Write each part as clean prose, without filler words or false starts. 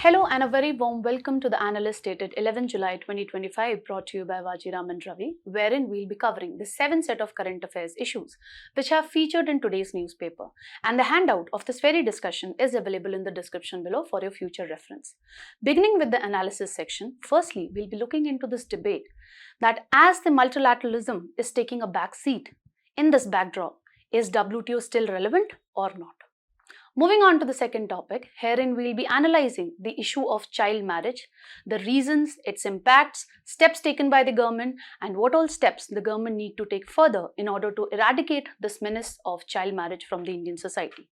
Hello and a very warm welcome to the Analyst dated 11 July 2025 brought to you by Vajiram and Ravi, wherein we'll be covering the 7 set of current affairs issues which have featured in today's newspaper, and the handout of this very discussion is available in the description below for your future reference. Beginning with the analysis section, firstly we'll be looking into this debate that as the multilateralism is taking a back seat in this backdrop, is WTO still relevant or not? Moving on to the second topic, herein we'll be analyzing the issue of child marriage, the reasons, its impacts, steps taken by the government, and what all steps the government need to take further in order to eradicate this menace of child marriage from the Indian society.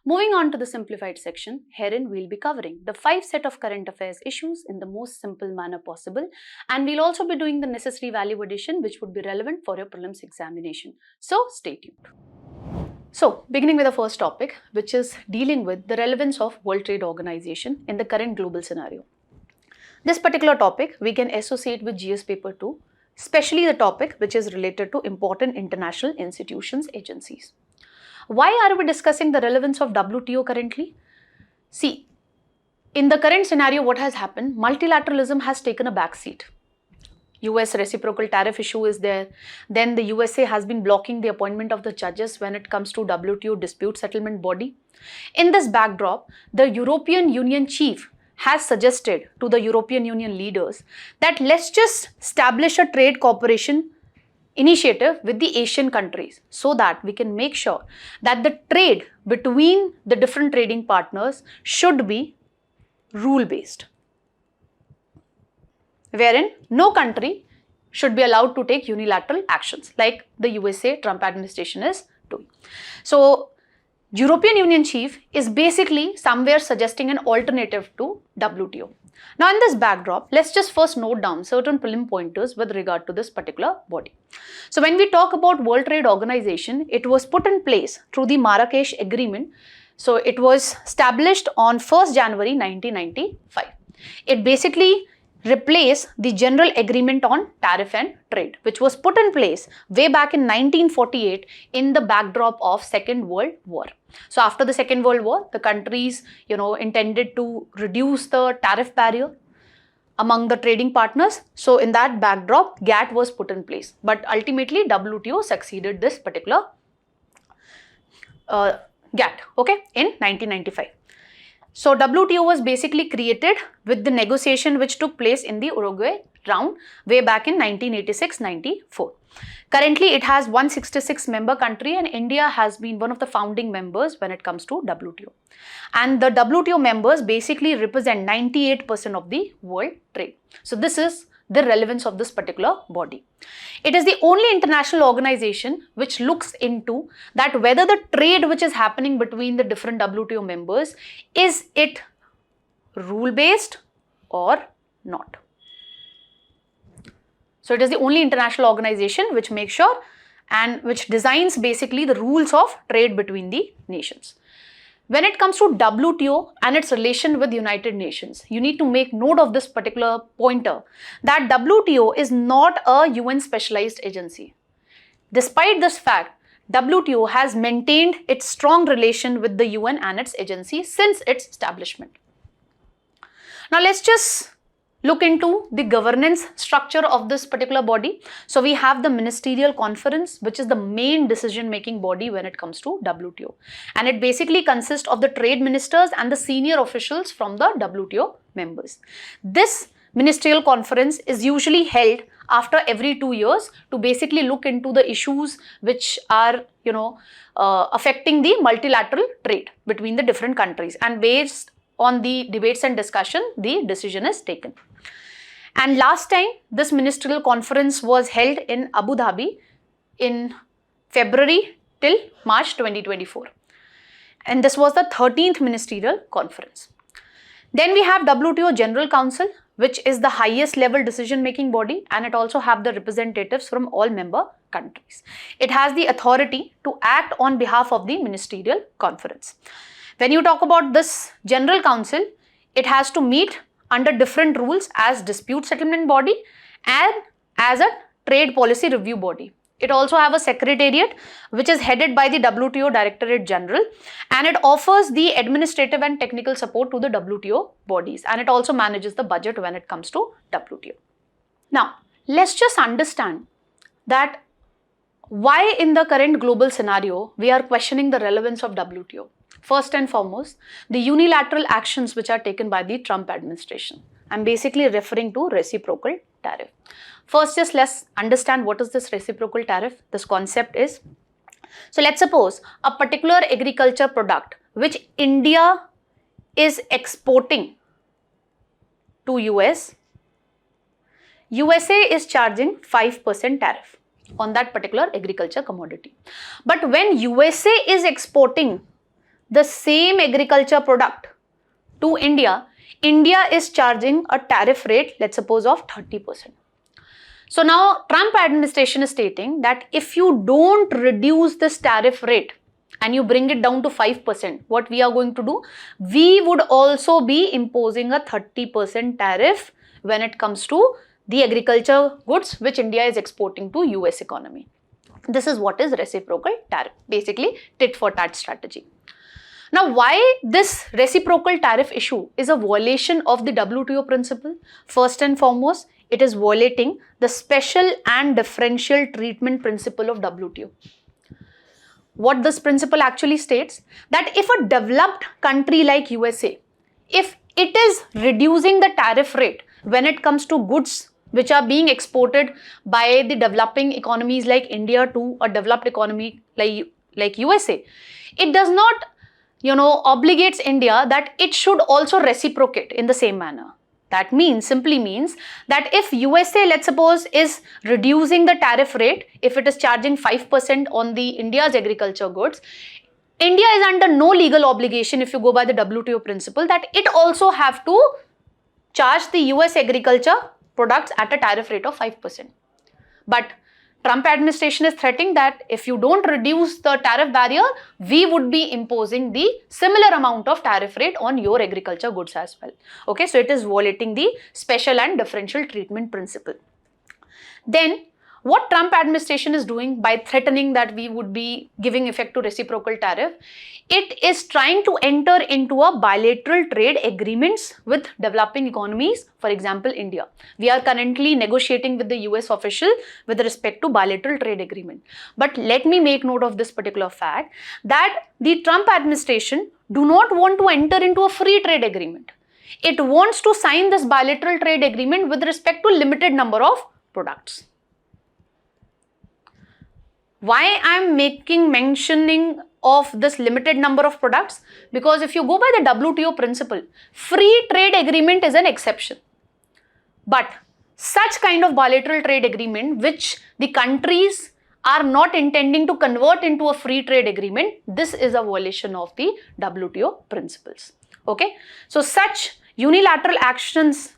Moving on to the simplified section, herein we'll be covering the 5 set of current affairs issues in the most simple manner possible, and we'll also be doing the necessary value addition which would be relevant for your prelims examination. So stay tuned. So, beginning with the first topic, which is dealing with the relevance of World Trade Organization in the current global scenario. This particular topic we can associate with GS paper 2, especially the topic which is related to important international institutions, agencies. Why are we discussing the relevance of WTO currently? See, in the current scenario, what has happened? Multilateralism has taken a back seat. US reciprocal tariff issue is there. Then the USA has been blocking the appointment of the judges when it comes to WTO dispute settlement body. In this backdrop, the European Union chief has suggested to the European Union leaders that let's just establish a trade cooperation initiative with the Asian countries so that we can make sure that the trade between the different trading partners should be rule-based, wherein no country should be allowed to take unilateral actions like the USA Trump administration is doing. So, European Union chief is basically somewhere suggesting an alternative to WTO. Now, in this backdrop, let's just first note down certain prelim pointers with regard to this particular body. So, when we talk about World Trade Organization, it was put in place through the Marrakesh Agreement. So, it was established on 1st January 1995. It basically replace the General Agreement on Tariff and Trade, which was put in place way back in 1948 in the backdrop of Second World War. So after the Second World War, the countries, intended to reduce the tariff barrier among the trading partners. So in that backdrop, GATT was put in place. But ultimately, WTO succeeded this particular GATT, in 1995. So WTO was basically created with the negotiation which took place in the Uruguay round way back in 1986-94. Currently, it has 166 member country and India has been one of the founding members when it comes to WTO. And the WTO members basically represent 98% of the world trade. So this is the relevance of this particular body. It is the only international organization which looks into that whether the trade which is happening between the different WTO members, is it rule-based or not. So it is the only international organization which makes sure and which designs basically the rules of trade between the nations. When it comes to WTO and its relation with United Nations, you need to make note of this particular pointer that WTO is not a UN specialized agency. Despite this fact, WTO has maintained its strong relation with the UN and its agency since its establishment. Now let's just look into the governance structure of this particular body. So we have the Ministerial Conference, which is the main decision-making body when it comes to WTO. And it basically consists of the trade ministers and the senior officials from the WTO members. This Ministerial Conference is usually held after every 2 years to basically look into the issues which are, affecting the multilateral trade between the different countries. And based on the debates and discussion, the decision is taken. And last time this ministerial conference was held in Abu Dhabi in February till March 2024. And this was the 13th ministerial conference. Then we have WTO General Council, which is the highest level decision making body, and it also have the representatives from all member countries. It has the authority to act on behalf of the ministerial conference. When you talk about this General Council, it has to meet under different rules as dispute settlement body and as a trade policy review body. It also have a secretariat which is headed by the WTO Directorate General, and it offers the administrative and technical support to the WTO bodies, and it also manages the budget when it comes to WTO. Now, let's just understand that why in the current global scenario we are questioning the relevance of WTO. First and foremost, the unilateral actions which are taken by the Trump administration. I'm basically referring to reciprocal tariff. First, just let's understand what is this reciprocal tariff. This concept is, so let's suppose a particular agriculture product which India is exporting to USA is charging 5% tariff on that particular agriculture commodity. But when USA is exporting the same agriculture product to India, India is charging a tariff rate, let's suppose, of 30%. So now Trump administration is stating that if you don't reduce this tariff rate and you bring it down to 5%, what we are going to do? We would also be imposing a 30% tariff when it comes to the agriculture goods which India is exporting to US economy. This is what is reciprocal tariff, basically tit for tat strategy. Now, why this reciprocal tariff issue is a violation of the WTO principle? First and foremost, it is violating the special and differential treatment principle of WTO. What this principle actually states, that if a developed country like USA, if it is reducing the tariff rate when it comes to goods which are being exported by the developing economies like India to a developed economy like USA, it does not obligates India that it should also reciprocate in the same manner. That simply means that if USA, let's suppose, is reducing the tariff rate, if it is charging 5% on the India's agriculture goods, India is under no legal obligation, if you go by the WTO principle, that it also have to charge the US agriculture products at a tariff rate of 5%. But Trump administration is threatening that if you don't reduce the tariff barrier, we would be imposing the similar amount of tariff rate on your agriculture goods as well. Okay, so it is violating the special and differential treatment principle. Then, what Trump administration is doing by threatening that we would be giving effect to reciprocal tariff, it is trying to enter into a bilateral trade agreements with developing economies, for example, India. We are currently negotiating with the US official with respect to bilateral trade agreement. But let me make note of this particular fact that the Trump administration do not want to enter into a free trade agreement. It wants to sign this bilateral trade agreement with respect to limited number of products. Why I am mentioning of this limited number of products? Because if you go by the WTO principle, free trade agreement is an exception. But such kind of bilateral trade agreement which the countries are not intending to convert into a free trade agreement, this is a violation of the WTO principles. Okay, so such unilateral actions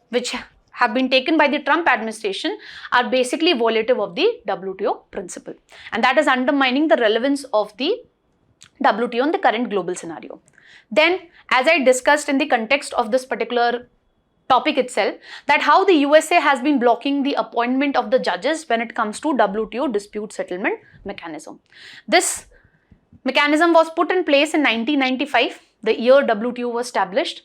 which have been taken by the Trump administration are basically violative of the WTO principle, and that is undermining the relevance of the WTO in the current global scenario. Then, as I discussed in the context of this particular topic itself, that how the USA has been blocking the appointment of the judges when it comes to WTO dispute settlement mechanism. This mechanism was put in place in 1995, the year WTO was established,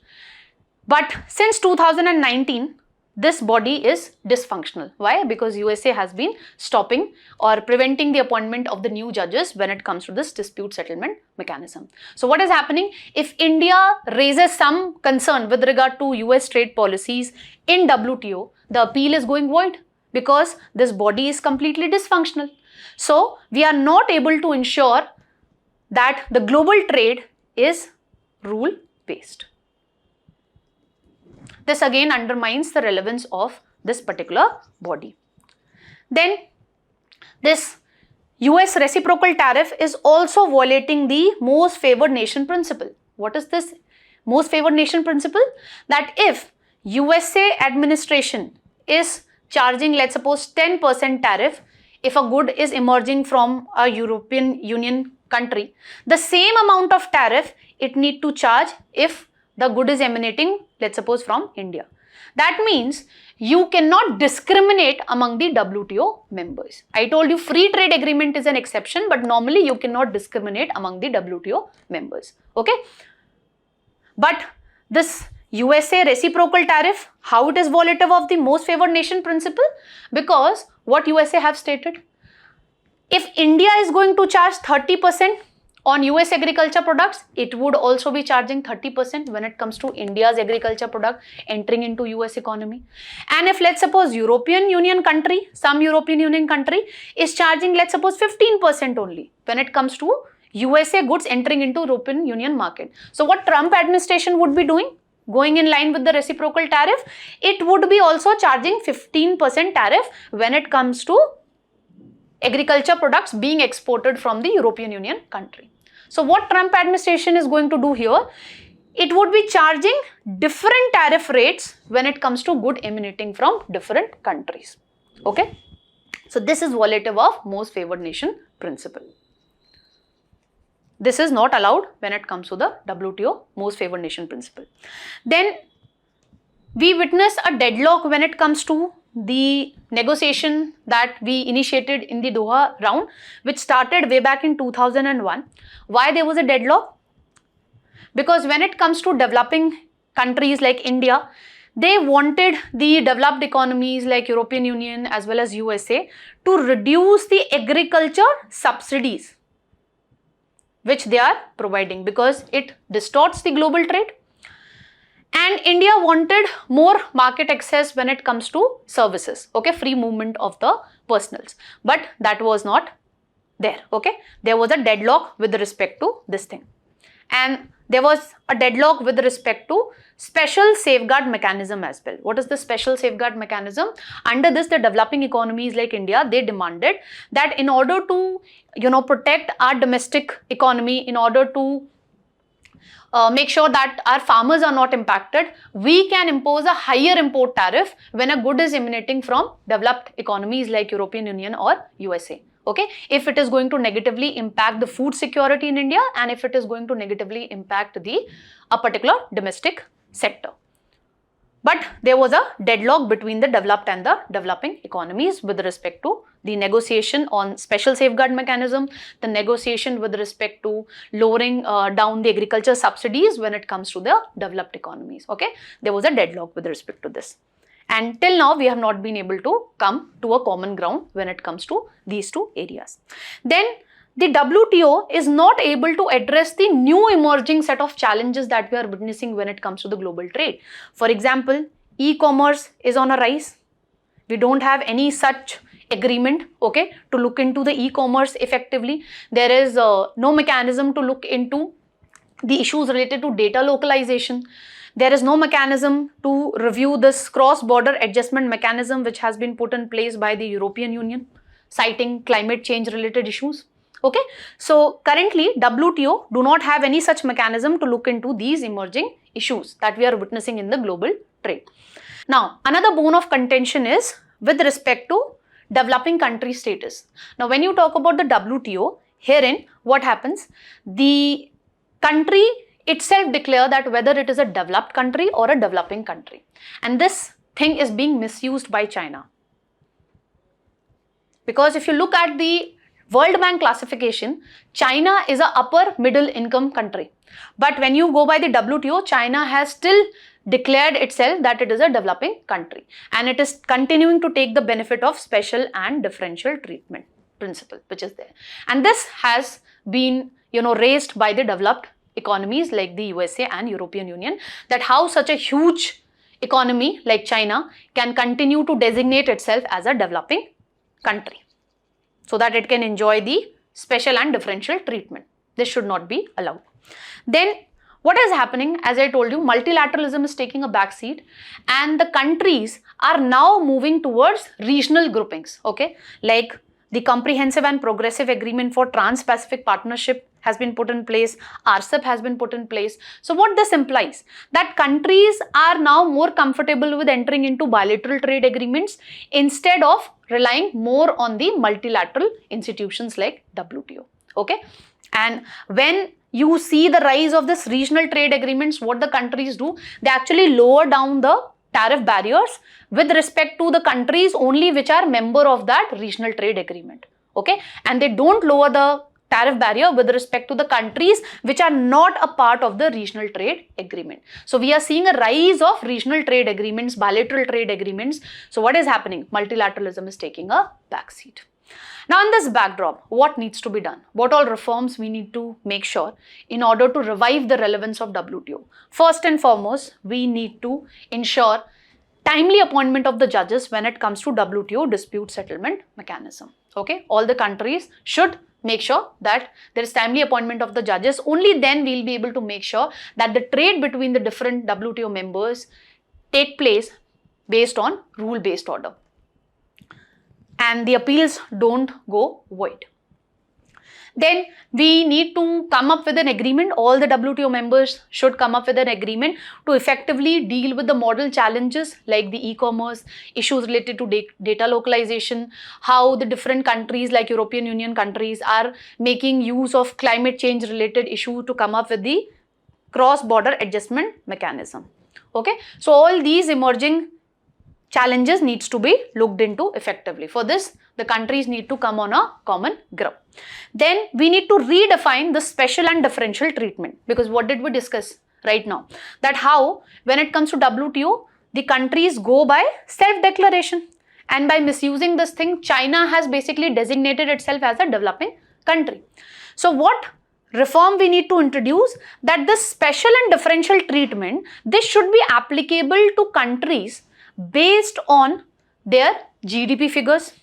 but since 2019, this body is dysfunctional. Why? Because USA has been stopping or preventing the appointment of the new judges when it comes to this dispute settlement mechanism. So what is happening? If India raises some concern with regard to US trade policies in WTO, the appeal is going void because this body is completely dysfunctional. So we are not able to ensure that the global trade is rule-based. This again undermines the relevance of this particular body. Then, this US reciprocal tariff is also violating the most favored nation principle. What is this most favored nation principle? That if USA administration is charging, let's suppose, 10% tariff if a good is emerging from a European Union country, the same amount of tariff it need to charge if the good is emanating, let's suppose, from India. That means you cannot discriminate among the WTO members. I told you free trade agreement is an exception, but normally you cannot discriminate among the WTO members. Okay? But this USA reciprocal tariff, how it is violative of the most favored nation principle? Because what USA have stated, if India is going to charge 30% on US agriculture products, it would also be charging 30% when it comes to India's agriculture product entering into US economy. And if let's suppose European Union country, some European Union country is charging let's suppose 15% only when it comes to USA goods entering into European Union market. So what Trump administration would be doing? Going in line with the reciprocal tariff, it would be also charging 15% tariff when it comes to agriculture products being exported from the European Union country. So what Trump administration is going to do here, it would be charging different tariff rates when it comes to good emanating from different countries. Okay. So this is violative of most favored nation principle. This is not allowed when it comes to the WTO most favored nation principle. Then we witness a deadlock when it comes to the negotiation that we initiated in the Doha round, which started way back in 2001. Why there was a deadlock? Because when it comes to developing countries like India, they wanted the developed economies like European Union as well as USA to reduce the agriculture subsidies which they are providing, because it distorts the global trade. And India wanted more market access when it comes to services, okay, free movement of the personals. But that was not there, okay. There was a deadlock with respect to this thing. And there was a deadlock with respect to special safeguard mechanism as well. What is the special safeguard mechanism? Under this, the developing economies like India, they demanded that in order to, protect our domestic economy, in order to make sure that our farmers are not impacted, we can impose a higher import tariff when a good is emanating from developed economies like European Union or USA. Okay, if it is going to negatively impact the food security in India and if it is going to negatively impact a particular domestic sector. But there was a deadlock between the developed and the developing economies with respect to the negotiation on special safeguard mechanism, the negotiation with respect to lowering down the agriculture subsidies when it comes to the developed economies. Okay, there was a deadlock with respect to this. And till now, we have not been able to come to a common ground when it comes to these two areas. Then the WTO is not able to address the new emerging set of challenges that we are witnessing when it comes to the global trade. For example, e-commerce is on a rise. We don't have any such agreement, okay, to look into the e-commerce effectively. There is no mechanism to look into the issues related to data localization. There is no mechanism to review this cross-border adjustment mechanism which has been put in place by the European Union, citing climate change related issues. Okay, so currently WTO do not have any such mechanism to look into these emerging issues that we are witnessing in the global trade. Now, another bone of contention is with respect to developing country status. Now, when you talk about the WTO, herein what happens? The country itself declare that whether it is a developed country or a developing country. And this thing is being misused by China. Because if you look at the World Bank classification, China is a upper middle income country. But when you go by the WTO, China has still declared itself that it is a developing country. And it is continuing to take the benefit of special and differential treatment principle, which is there. And this has been, raised by the developed economies like the USA and European Union, that how such a huge economy like China can continue to designate itself as a developing country so that it can enjoy the special and differential treatment. This should not be allowed. Then what is happening, as I told you, multilateralism is taking a backseat and the countries are now moving towards regional groupings, okay, like the Comprehensive and Progressive Agreement for Trans-Pacific Partnership has been put in place, RCEP has been put in place. So what this implies? That countries are now more comfortable with entering into bilateral trade agreements instead of relying more on the multilateral institutions like WTO, okay? And when you see the rise of this regional trade agreements, what the countries do, they actually lower down the tariff barriers with respect to the countries only which are member of that regional trade agreement. Okay, and they don't lower the tariff barrier with respect to the countries which are not a part of the regional trade agreement. So we are seeing a rise of regional trade agreements, bilateral trade agreements. So what is happening? Multilateralism is taking a backseat. Now in this backdrop, what needs to be done? What all reforms we need to make sure in order to revive the relevance of WTO? First and foremost, we need to ensure timely appointment of the judges when it comes to WTO dispute settlement mechanism. Okay, all the countries should make sure that there is timely appointment of the judges. Only then we will be able to make sure that the trade between the different WTO members take place based on rule-based order and the appeals don't go void. Then we need to come up with an agreement. All the WTO members should come up with an agreement to effectively deal with the model challenges like the e-commerce, issues related to data localization, how the different countries like European Union countries are making use of climate change related issue to come up with the cross-border adjustment mechanism. Okay, so all these emerging challenges needs to be looked into effectively. For this, the countries need to come on a common ground. Then we need to redefine the special and differential treatment, because what did we discuss right now? That how when it comes to WTO, the countries go by self-declaration, and by misusing this thing, China has basically designated itself as a developing country. So what reform we need to introduce? That this special and differential treatment, this should be applicable to countries based on their GDP figures.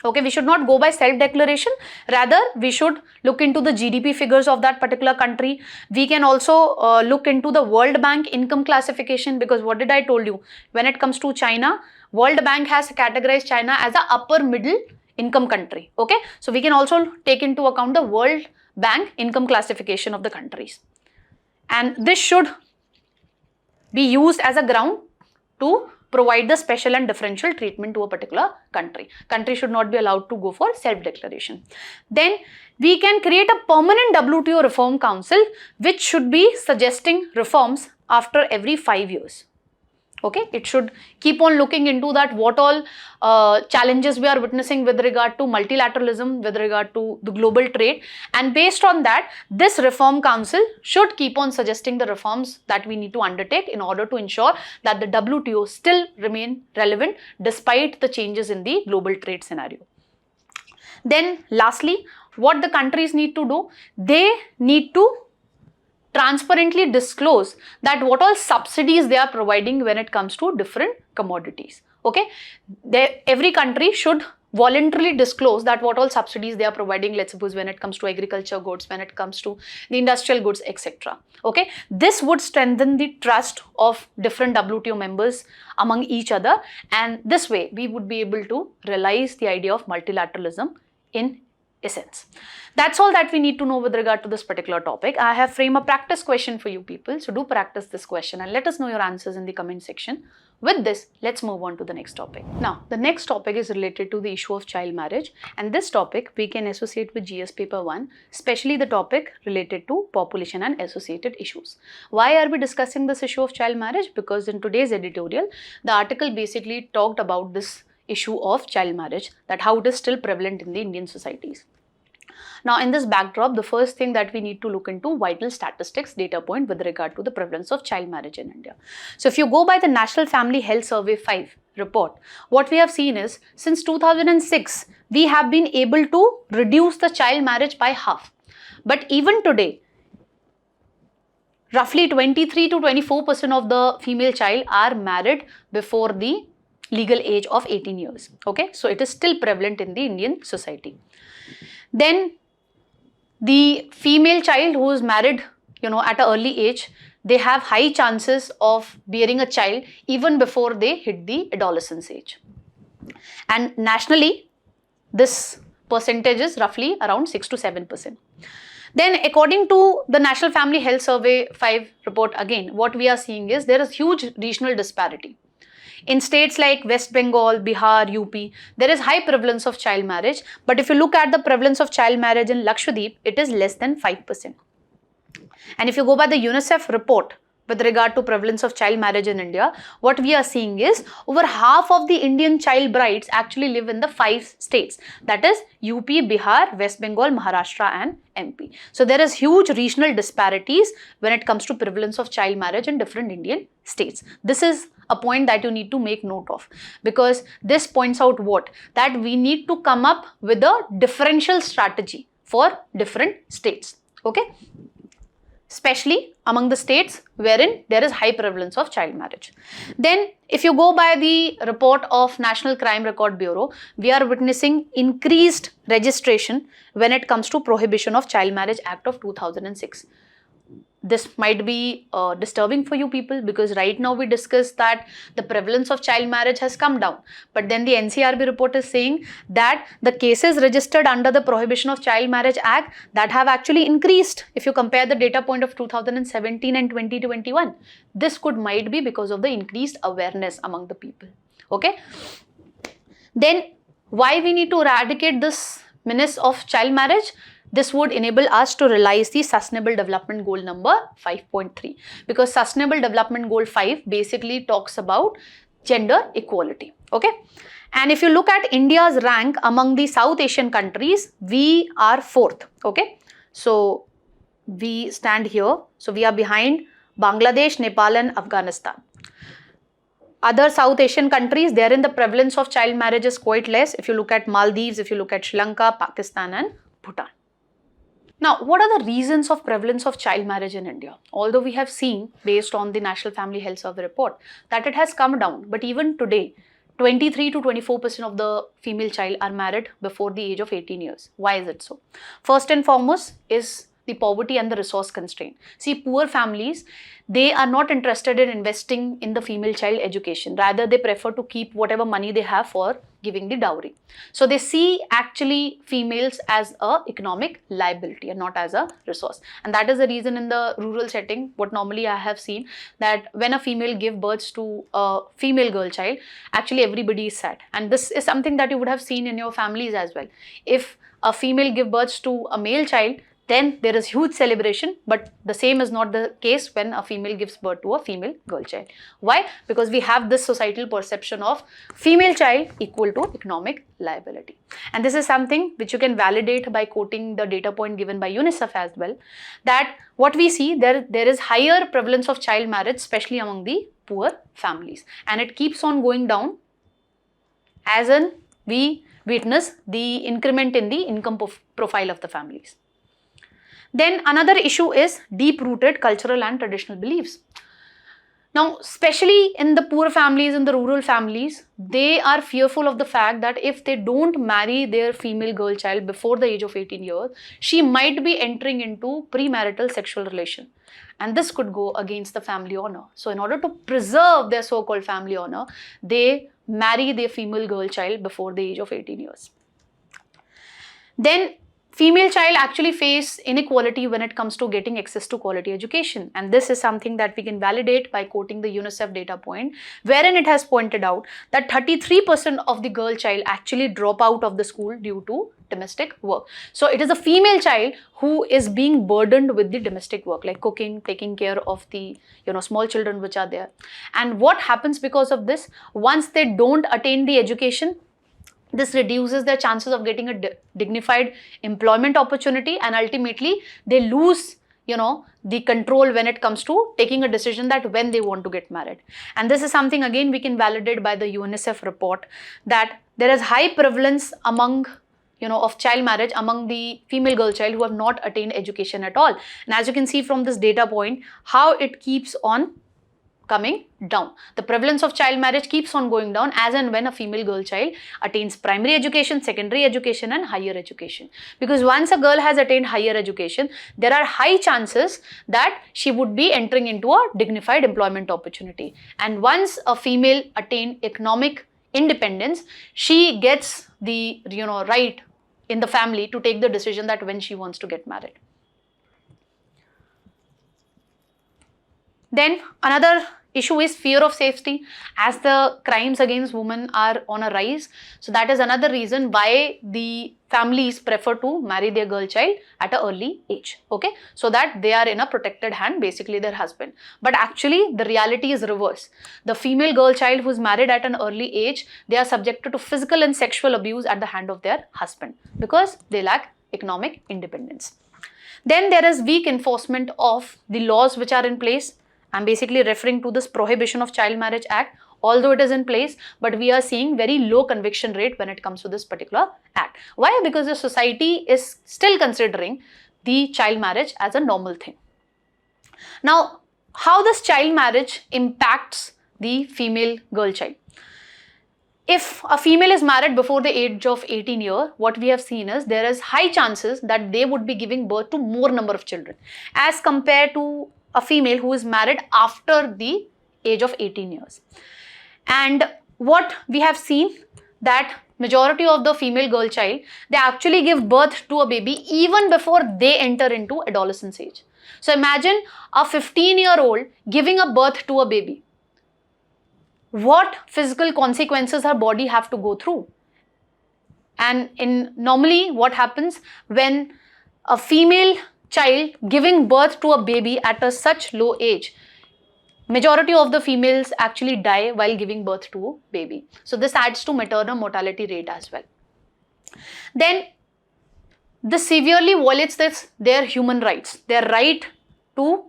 Okay, we should not go by self-declaration, rather we should look into the GDP figures of that particular country. We can also look into the World Bank income classification, because what did I told you? When it comes to China, World Bank has categorized China as a upper middle income country. Okay, so we can also take into account the World Bank income classification of the countries. And this should be used as a ground to provide the special and differential treatment to a particular country. Country should not be allowed to go for self-declaration. Then we can create a permanent WTO reform council which should be suggesting reforms after every 5 years. Okay, it should keep on looking into that what all challenges we are witnessing with regard to multilateralism, with regard to the global trade, and based on that, this reform council should keep on suggesting the reforms that we need to undertake in order to ensure that the WTO still remain relevant despite the changes in the global trade scenario. Then lastly, what the countries need to do? They need to transparently disclose that what all subsidies they are providing when it comes to different commodities. Okay, every country should voluntarily disclose that what all subsidies they are providing, let's suppose when it comes to agriculture goods, when it comes to the industrial goods, etc. Okay, this would strengthen the trust of different WTO members among each other, and this way we would be able to realize the idea of multilateralism in essence. That's all that we need to know with regard to this particular topic. I have framed a practice question for you people, so do practice this question and let us know your answers in the comment section. With this, let's move on to the next topic. Now, the next topic is related to the issue of child marriage, and this topic we can associate with GS paper 1, especially the topic related to population and associated issues. Why are we discussing this issue of child marriage? Because in today's editorial, the article basically talked about this issue of child marriage, that how it is still prevalent in the Indian societies. Now, in this backdrop, the first thing that we need to look into vital statistics data point with regard to the prevalence of child marriage in India. So, if you go by the National Family Health Survey 5 report, what we have seen is since 2006, we have been able to reduce the child marriage by half. But even today, roughly 23 to 24% of the female child are married before the legal age of 18 years. Okay, so it is still prevalent in the Indian society. Then the female child who is married, at an early age, they have high chances of bearing a child even before they hit the adolescence age. And nationally, this percentage is roughly around 6 to 7%. Then according to the National Family Health Survey 5 report, again, what we are seeing is there is huge regional disparity. In states like West Bengal, Bihar, UP, there is high prevalence of child marriage. But if you look at the prevalence of child marriage in Lakshadweep, it is less than 5%. And if you go by the UNICEF report with regard to prevalence of child marriage in India, what we are seeing is over half of the Indian child brides actually live in the 5 states, that is UP, Bihar, West Bengal, Maharashtra and MP. So there is huge regional disparities when it comes to prevalence of child marriage in different Indian states. This is a point that you need to make note of, because this points out what? That we need to come up with a differential strategy for different states, okay? Especially among the states wherein there is high prevalence of child marriage. Then if you go by the report of National Crime Record Bureau, we are witnessing increased registration when it comes to Prohibition of Child Marriage Act of 2006. This might be disturbing for you people, because right now we discussed that the prevalence of child marriage has come down. But then the NCRB report is saying that the cases registered under the Prohibition of Child Marriage Act that have actually increased if you compare the data point of 2017 and 2021. This might be because of the increased awareness among the people. Okay. Then why we need to eradicate this menace of child marriage? This would enable us to realize the Sustainable Development Goal number 5.3, because Sustainable Development Goal 5 basically talks about gender equality. Okay. And if you look at India's rank among the South Asian countries, we are 4th. Okay. So we stand here. So we are behind Bangladesh, Nepal and Afghanistan. Other South Asian countries, therein the prevalence of child marriage is quite less. If you look at Maldives, if you look at Sri Lanka, Pakistan and Bhutan. Now, what are the reasons of prevalence of child marriage in India? Although we have seen, based on the National Family Health Survey report, that it has come down, but even today, 23 to 24% of the female child are married before the age of 18 years. Why is it so? First and foremost is the poverty and the resource constraint. See, poor families, they are not interested in investing in the female child education. Rather, they prefer to keep whatever money they have for giving the dowry. So they see actually females as a economic liability and not as a resource. And that is the reason in the rural setting, what normally I have seen, that when a female gives birth to a female girl child, actually everybody is sad. And this is something that you would have seen in your families as well. If a female gives birth to a male child, then there is huge celebration, but the same is not the case when a female gives birth to a female girl child. Why? Because we have this societal perception of female child equal to economic liability. And this is something which you can validate by quoting the data point given by UNICEF as well, that what we see, there is higher prevalence of child marriage, especially among the poor families. And it keeps on going down as in we witness the increment in the income profile of the families. Then another issue is deep-rooted cultural and traditional beliefs. Now, especially in the poor families, in the rural families, they are fearful of the fact that if they don't marry their female girl child before the age of 18 years, she might be entering into premarital sexual relation. And this could go against the family honor. So in order to preserve their so-called family honor, they marry their female girl child before the age of 18 years. Then female child actually face inequality when it comes to getting access to quality education. And this is something that we can validate by quoting the UNICEF data point, wherein it has pointed out that 33% of the girl child actually drop out of the school due to domestic work. So it is a female child who is being burdened with the domestic work, like cooking, taking care of the small children which are there. And what happens because of this? Once they don't attain the education, this reduces their chances of getting a dignified employment opportunity, and ultimately they lose the control when it comes to taking a decision that when they want to get married. And this is something again we can validate by the UNICEF report, that there is high prevalence among of child marriage among the female girl child who have not attained education at all. And as you can see from this data point, how it keeps on coming down. The prevalence of child marriage keeps on going down as and when a female girl child attains primary education, secondary education and higher education. Because once a girl has attained higher education, there are high chances that she would be entering into a dignified employment opportunity. And once a female attains economic independence, she gets the right in the family to take the decision that when she wants to get married. Then another issue is fear of safety, as the crimes against women are on a rise. So that is another reason why the families prefer to marry their girl child at an early age, okay, so that they are in a protected hand, basically their husband. But actually the reality is reverse. The female girl child who is married at an early age, they are subjected to physical and sexual abuse at the hand of their husband because they lack economic independence. Then there is weak enforcement of the laws which are in place. I'm basically referring to this Prohibition of Child Marriage Act. Although it is in place, but we are seeing very low conviction rate when it comes to this particular act. Why? Because the society is still considering the child marriage as a normal thing. Now, how this child marriage impacts the female girl child? If a female is married before the age of 18 years, what we have seen is there is high chances that they would be giving birth to more number of children as compared to a female who is married after the age of 18 years. And what we have seen that majority of the female girl child, they actually give birth to a baby even before they enter into adolescence age. So imagine a 15-year-old giving a birth to a baby. What physical consequences her body have to go through? And normally what happens when a female child giving birth to a baby at a such low age, majority of the females actually die while giving birth to a baby. So this adds to maternal mortality rate as well. Then this severely violates their human rights, their right to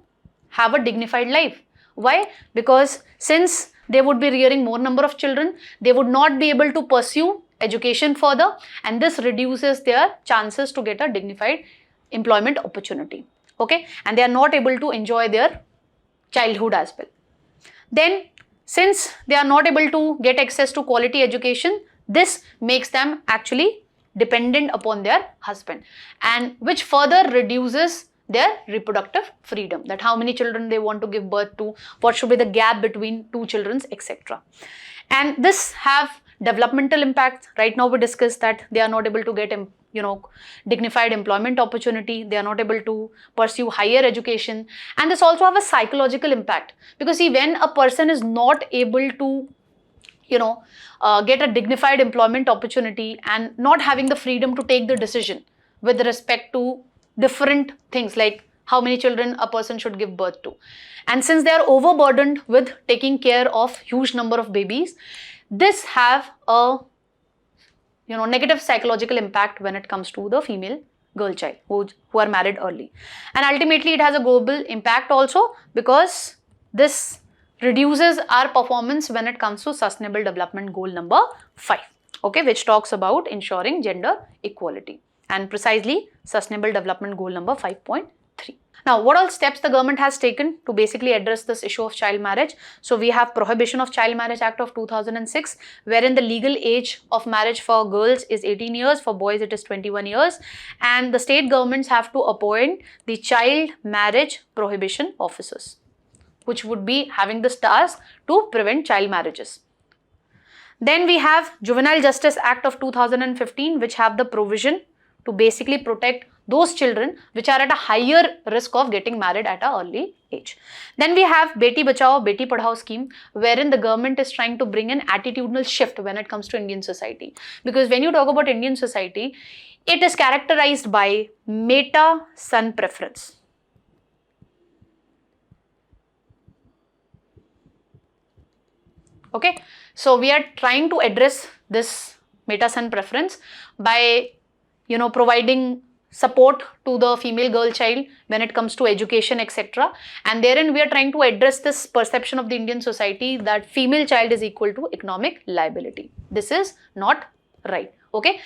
have a dignified life. Why? Because since they would be rearing more number of children, they would not be able to pursue education further, and this reduces their chances to get a dignified employment opportunity. Okay, and they are not able to enjoy their childhood as well. Then since they are not able to get access to quality education, this makes them actually dependent upon their husband, and which further reduces their reproductive freedom, that how many children they want to give birth to, what should be the gap between two children, etc. And this have developmental impact. Right now we discussed that they are not able to get dignified employment opportunity, they are not able to pursue higher education, and this also have a psychological impact, because see, when a person is not able to get a dignified employment opportunity and not having the freedom to take the decision with respect to different things like how many children a person should give birth to, and since they are overburdened with taking care of huge number of babies, this have a negative psychological impact when it comes to the female girl child who are married early. And ultimately it has a global impact also, because this reduces our performance when it comes to sustainable development goal number 5, okay, which talks about ensuring gender equality, and precisely sustainable development goal number 5.3. Now, what all steps the government has taken to basically address this issue of child marriage? So we have Prohibition of Child Marriage Act of 2006, wherein the legal age of marriage for girls is 18 years, for boys it is 21 years, and the state governments have to appoint the child marriage prohibition officers, which would be having this task to prevent child marriages. Then we have Juvenile Justice Act of 2015, which have the provision to basically protect those children which are at a higher risk of getting married at an early age. Then we have Beti Bachao, Beti Padhao scheme, wherein the government is trying to bring an attitudinal shift when it comes to Indian society. Because when you talk about Indian society, it is characterized by meta-son preference. Okay, so we are trying to address this meta-son preference by providing support to the female girl child when it comes to education, etc. And therein we are trying to address this perception of the Indian society that female child is equal to economic liability. This is not right. Okay,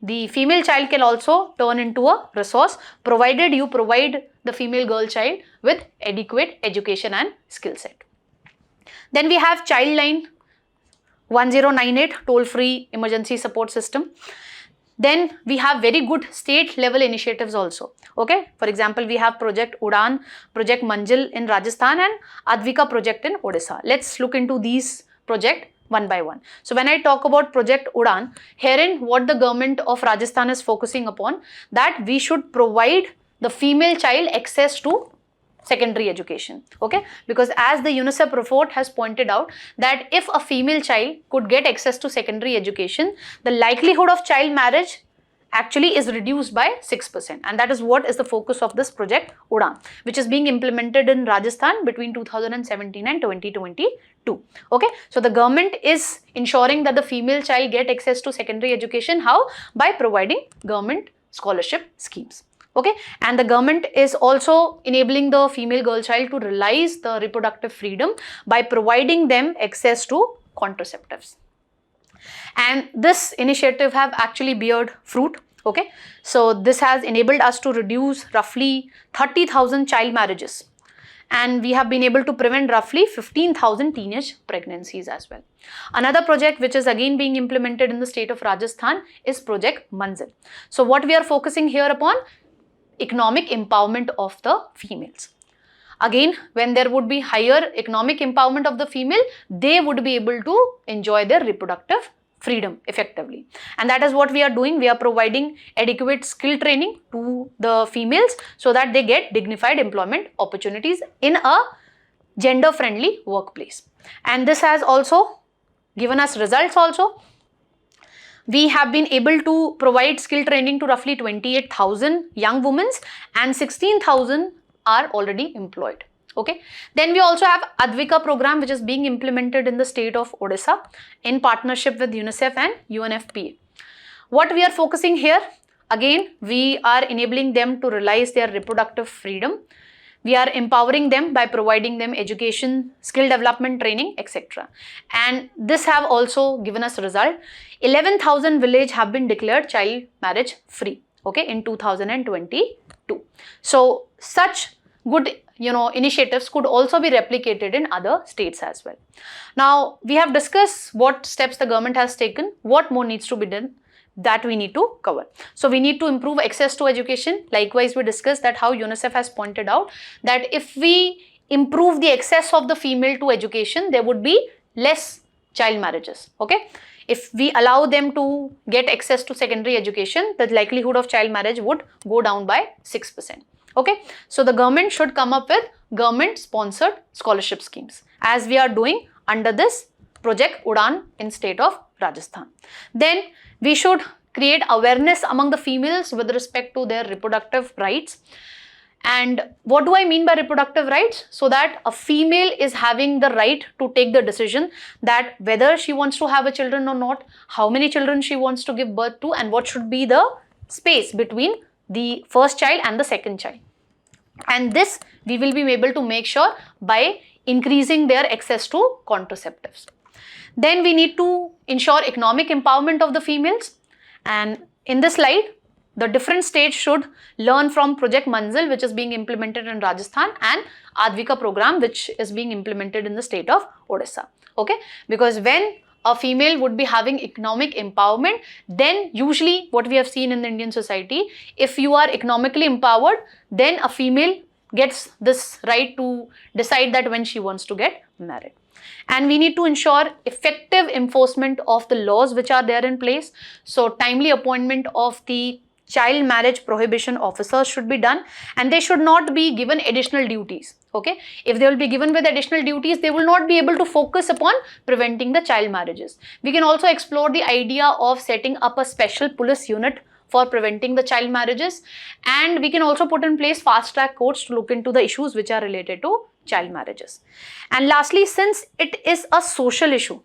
the female child can also turn into a resource provided you provide the female girl child with adequate education and skill set. Then we have Childline 1098 toll-free emergency support system. Then we have very good state level initiatives also. Okay, for example, we have Project Udan, Project Manjil in Rajasthan, and Advika project in Odisha. Let's look into these projects one by one. So when I talk about Project Udan, herein what the government of Rajasthan is focusing upon, that we should provide the female child access to secondary education. Okay, because as the UNICEF report has pointed out that if a female child could get access to secondary education, the likelihood of child marriage actually is reduced by 6%, and that is what is the focus of this project Udan, which is being implemented in Rajasthan between 2017 and 2022. Okay, so the government is ensuring that the female child get access to secondary education. How? By providing government scholarship schemes. Okay, and the government is also enabling the female girl child to realize the reproductive freedom by providing them access to contraceptives. And this initiative have actually beared fruit. Okay, so this has enabled us to reduce roughly 30,000 child marriages, and we have been able to prevent roughly 15,000 teenage pregnancies as well. Another project which is again being implemented in the state of Rajasthan is Project Manzil. So what we are focusing here upon, economic empowerment of the females. Again, when there would be higher economic empowerment of the female, they would be able to enjoy their reproductive freedom effectively. And that is what we are doing. We are providing adequate skill training to the females so that they get dignified employment opportunities in a gender-friendly workplace. And this has also given us results also. We have been able to provide skill training to roughly 28,000 young women, and 16,000 are already employed. Okay, then we also have Advika program, which is being implemented in the state of Odisha in partnership with UNICEF and UNFPA. What we are focusing here, again, we are enabling them to realize their reproductive freedom. We are empowering them by providing them education, skill development training, etc. And this have also given us result. 11,000 villages have been declared child marriage free, okay, in 2022. So such good initiatives could also be replicated in other states as well. Now, we have discussed what steps the government has taken. What more needs to be done? That we need to cover. So we need to improve access to education. Likewise, we discussed that how UNICEF has pointed out that if we improve the access of the female to education, there would be less child marriages. Okay, if we allow them to get access to secondary education, the likelihood of child marriage would go down by 6%. Okay, so the government should come up with government sponsored scholarship schemes, as we are doing under this project Udan in state of Rajasthan. Then we should create awareness among the females with respect to their reproductive rights. And what do I mean by reproductive rights? So that a female is having the right to take the decision that whether she wants to have a children or not, how many children she wants to give birth to, and what should be the space between the first child and the second child. And this we will be able to make sure by increasing their access to contraceptives. Then we need to ensure economic empowerment of the females. And in this slide, the different states should learn from Project Manzil, which is being implemented in Rajasthan, and Advika program, which is being implemented in the state of Odisha. Okay, because when a female would be having economic empowerment, then usually what we have seen in the Indian society, if you are economically empowered, then a female gets this right to decide that when she wants to get married. And we need to ensure effective enforcement of the laws which are there in place. So timely appointment of the child marriage prohibition officers should be done, and they should not be given additional duties. Okay, if they will be given with additional duties, they will not be able to focus upon preventing the child marriages. We can also explore the idea of setting up a special police unit for preventing the child marriages, and we can also put in place fast track courts to look into the issues which are related to child marriages. And lastly, since it is a social issue,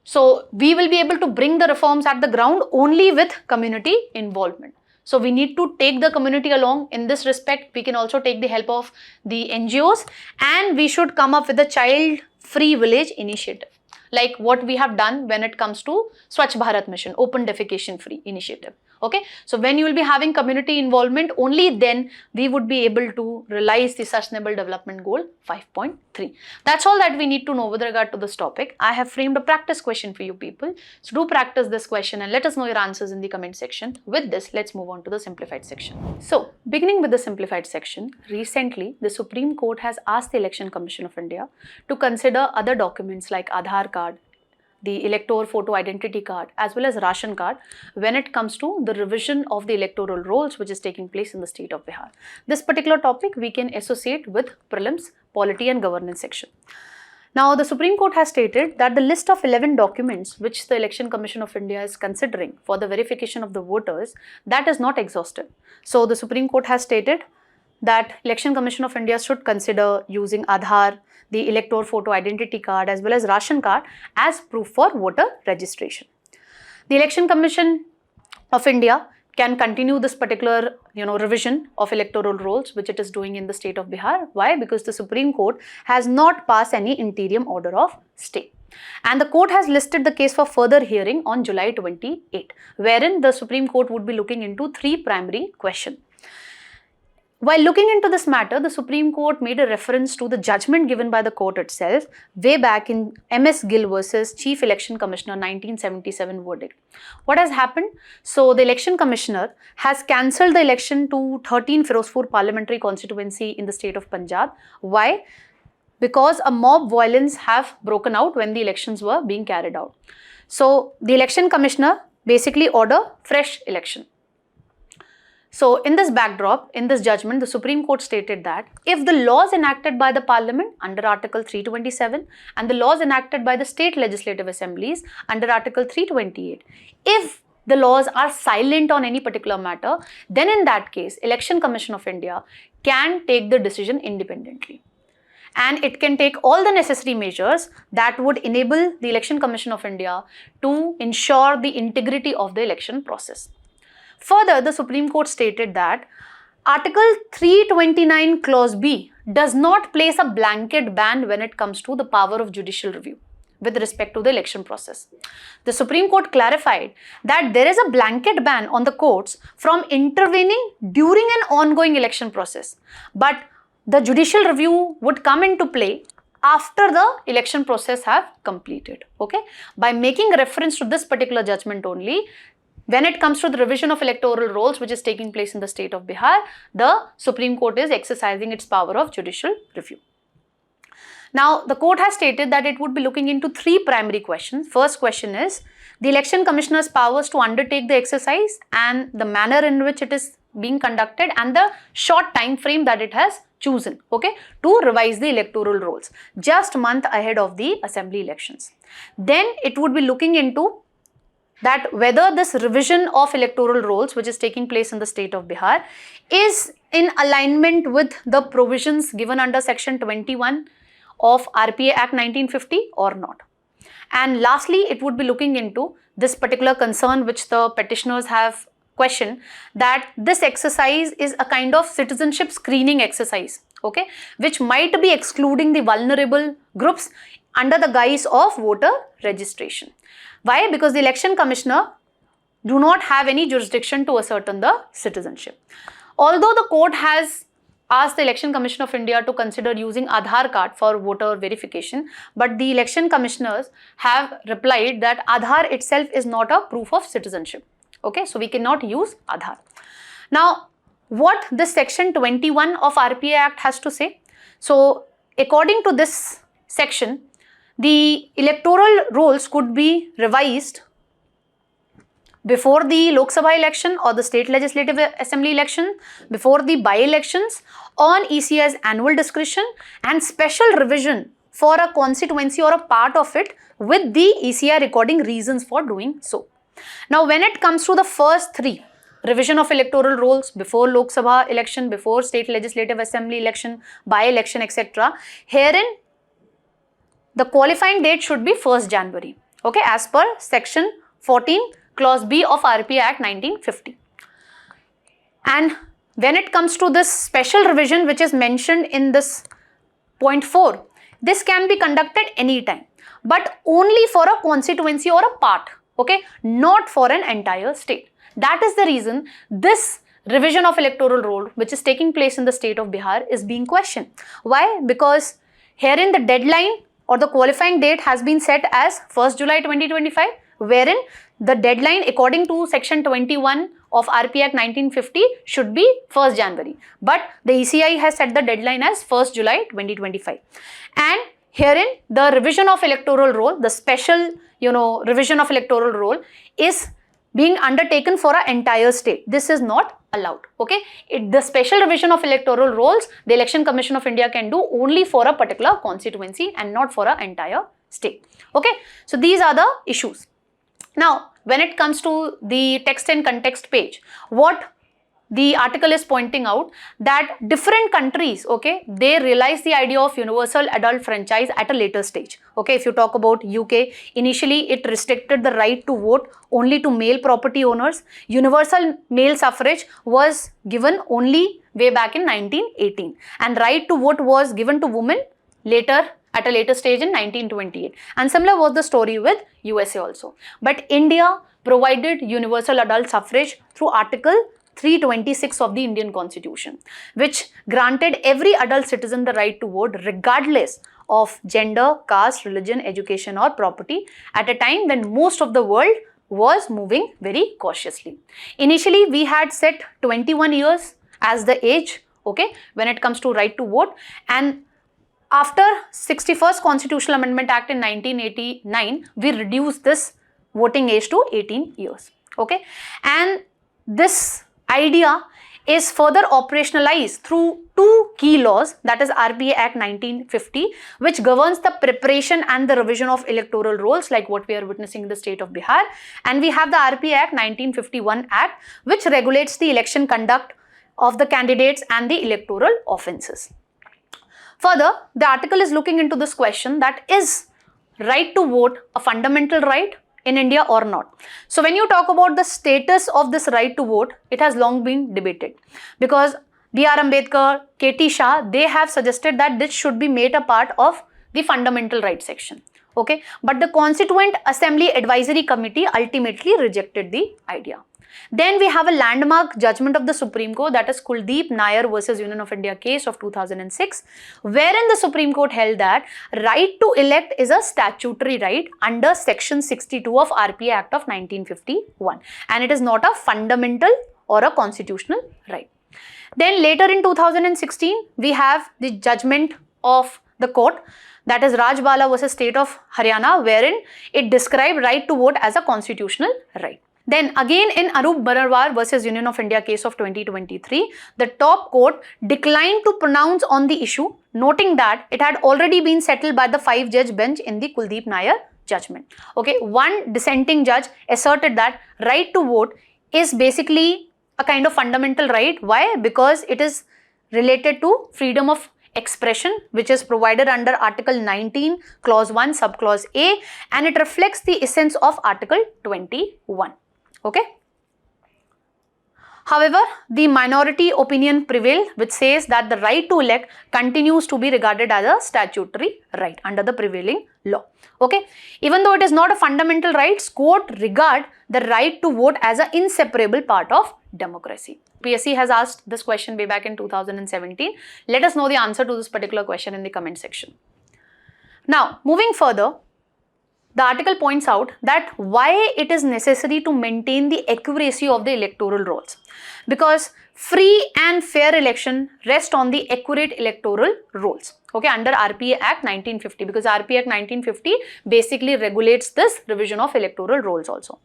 so we will be able to bring the reforms at the ground only with community involvement. So we need to take the community along in this respect. We can also take the help of the NGOs, and we should come up with a child free village initiative, like what we have done when it comes to Swachh Bharat Mission, open defecation free initiative. Okay, so when you will be having community involvement, only then we would be able to realize the Sustainable Development Goal 5.3. That's all that we need to know with regard to this topic. I have framed a practice question for you people. So do practice this question and let us know your answers in the comment section. With this, let's move on to the simplified section. So beginning with the simplified section, recently the Supreme Court has asked the Election Commission of India to consider other documents like Aadhaar card, the elector photo identity card as well as ration card when it comes to the revision of the electoral rolls which is taking place in the state of Bihar. This particular topic we can associate with prelims, polity and governance section. Now, the Supreme Court has stated that the list of 11 documents which the Election Commission of India is considering for the verification of the voters, that is not exhaustive. So, the Supreme Court has stated that Election Commission of India should consider using Aadhaar, the elector photo identity card as well as ration card as proof for voter registration. The Election Commission of India can continue this particular revision of electoral rolls which it is doing in the state of Bihar. Why? Because the Supreme Court has not passed any interim order of stay. And the court has listed the case for further hearing on July 28, wherein the Supreme Court would be looking into 3 primary questions. While looking into this matter, the Supreme Court made a reference to the judgment given by the court itself way back in MS Gill versus Chief Election Commissioner 1977 verdict. What has happened? So, the Election Commissioner has cancelled the election to 13 Firozpur parliamentary constituency in the state of Punjab. Why? Because a mob violence have broken out when the elections were being carried out. So, the Election Commissioner basically ordered fresh election. So, in this backdrop, in this judgment, the Supreme Court stated that if the laws enacted by the Parliament under Article 327 and the laws enacted by the state legislative assemblies under Article 328, if the laws are silent on any particular matter, then in that case, Election Commission of India can take the decision independently. And it can take all the necessary measures that would enable the Election Commission of India to ensure the integrity of the election process. Further, the Supreme Court stated that Article 329 Clause B does not place a blanket ban when it comes to the power of judicial review with respect to the election process. The Supreme Court clarified that there is a blanket ban on the courts from intervening during an ongoing election process, but the judicial review would come into play after the election process have completed. Okay, by making reference to this particular judgment only, when it comes to the revision of electoral rolls which is taking place in the state of Bihar, the Supreme Court is exercising its power of judicial review. Now, the court has stated that it would be looking into 3 primary questions. First question is the Election Commissioner's powers to undertake the exercise and the manner in which it is being conducted and the short time frame that it has chosen, okay, to revise the electoral rolls just a month ahead of the assembly elections. Then it would be looking into that whether this revision of electoral rolls which is taking place in the state of Bihar is in alignment with the provisions given under section 21 of RPA Act 1950 or not. And lastly, it would be looking into this particular concern which the petitioners have questioned, that this exercise is a kind of citizenship screening exercise, okay, which might be excluding the vulnerable groups under the guise of voter registration. Why? Because the Election Commissioner do not have any jurisdiction to ascertain the citizenship. Although the court has asked the Election Commission of India to consider using Aadhaar card for voter verification, but the election commissioners have replied that Aadhaar itself is not a proof of citizenship. Okay, so we cannot use Aadhaar. Now, what this section 21 of RPA Act has to say? So, according to this section, the electoral rolls could be revised before the Lok Sabha election or the state legislative assembly election, before the by-elections, on ECI's annual discretion, and special revision for a constituency or a part of it with the ECI recording reasons for doing so. Now, when it comes to the first 3, revision of electoral rolls before Lok Sabha election, before state legislative assembly election, by-election, etc., herein the qualifying date should be 1st January, okay, as per section 14 clause B of RPA Act 1950. And when it comes to this special revision which is mentioned in this point 4, this can be conducted anytime, but only for a constituency or a part, okay, not for an entire state. That is the reason this revision of electoral roll which is taking place in the state of Bihar is being questioned. Why? Because herein the deadline or the qualifying date has been set as 1st July 2025, wherein the deadline according to section 21 of RPA Act 1950 should be 1st January. But the ECI has set the deadline as 1st July 2025. And Herein, the revision of electoral roll, the special, revision of electoral roll is being undertaken for an entire state. This is not allowed. Okay, the special revision of electoral rolls, the Election Commission of India can do only for a particular constituency and not for an entire state. Okay, so these are the issues. Now, when it comes to the text and context page, what the article is pointing out that different countries, okay, they realize the idea of universal adult franchise at a later stage. Okay, if you talk about UK, initially it restricted the right to vote only to male property owners. Universal male suffrage was given only way back in 1918, and right to vote was given to women later, at a later stage in 1928. And similar was the story with USA also. But India provided universal adult suffrage through Article 326 of the Indian Constitution, which granted every adult citizen the right to vote regardless of gender, caste, religion, education or property at a time when most of the world was moving very cautiously. Initially, we had set 21 years as the age, okay, when it comes to right to vote, and after 61st Constitutional Amendment Act in 1989, we reduced this voting age to 18 years, okay, and this idea is further operationalized through two key laws, that is RPA Act 1950, which governs the preparation and the revision of electoral rolls like what we are witnessing in the state of Bihar, and we have the RPA Act 1951 Act, which regulates the election conduct of the candidates and the electoral offences. Further, the article is looking into this question, that is right to vote a fundamental right in India or not? So when you talk about the status of this right to vote, it has long been debated, because B.R. Ambedkar, K.T. Shah, they have suggested that this should be made a part of the fundamental rights section. Okay, but the Constituent Assembly Advisory Committee ultimately rejected the idea. Then we have a landmark judgment of the Supreme Court, that is Kuldeep Nair versus Union of India case of 2006, wherein the Supreme Court held that right to elect is a statutory right under section 62 of RPA Act of 1951, and it is not a fundamental or a constitutional right. Then later in 2016, we have the judgment of the court, that is Rajbala versus State of Haryana, wherein it described right to vote as a constitutional right. Then again in Arup Barawar versus Union of India case of 2023, the top court declined to pronounce on the issue, noting that it had already been settled by the 5-judge bench in the Kuldeep Nair judgment. Okay, one dissenting judge asserted that right to vote is basically a kind of fundamental right. Why? Because it is related to freedom of expression, which is provided under Article 19, Clause 1, Subclause A, and it reflects the essence of Article 21. Okay. However, the minority opinion prevailed, which says that the right to elect continues to be regarded as a statutory right under the prevailing law. Okay. Even though it is not a fundamental right, court regard the right to vote as an inseparable part of democracy. PSC has asked this question way back in 2017. Let us know the answer to this particular question in the comment section. Now, moving further, the article points out that why it is necessary to maintain the accuracy of the electoral rolls, because free and fair election rest on the accurate electoral rolls, okay, under RPA Act 1950, because RPA Act 1950 basically regulates this revision of electoral rolls also.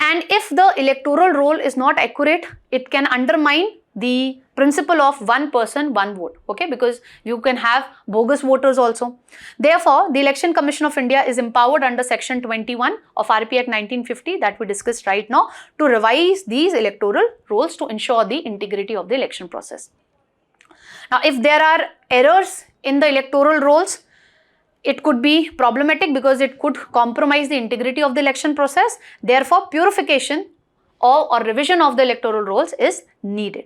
And if the electoral roll is not accurate, it can undermine the principle of one person, one vote, okay, because you can have bogus voters also. Therefore, the Election Commission of India is empowered under section 21 of RPA Act 1950 that we discussed right now to revise these electoral rolls to ensure the integrity of the election process. Now, if there are errors in the electoral rolls, it could be problematic because it could compromise the integrity of the election process. Therefore, purification or revision of the electoral rolls is needed.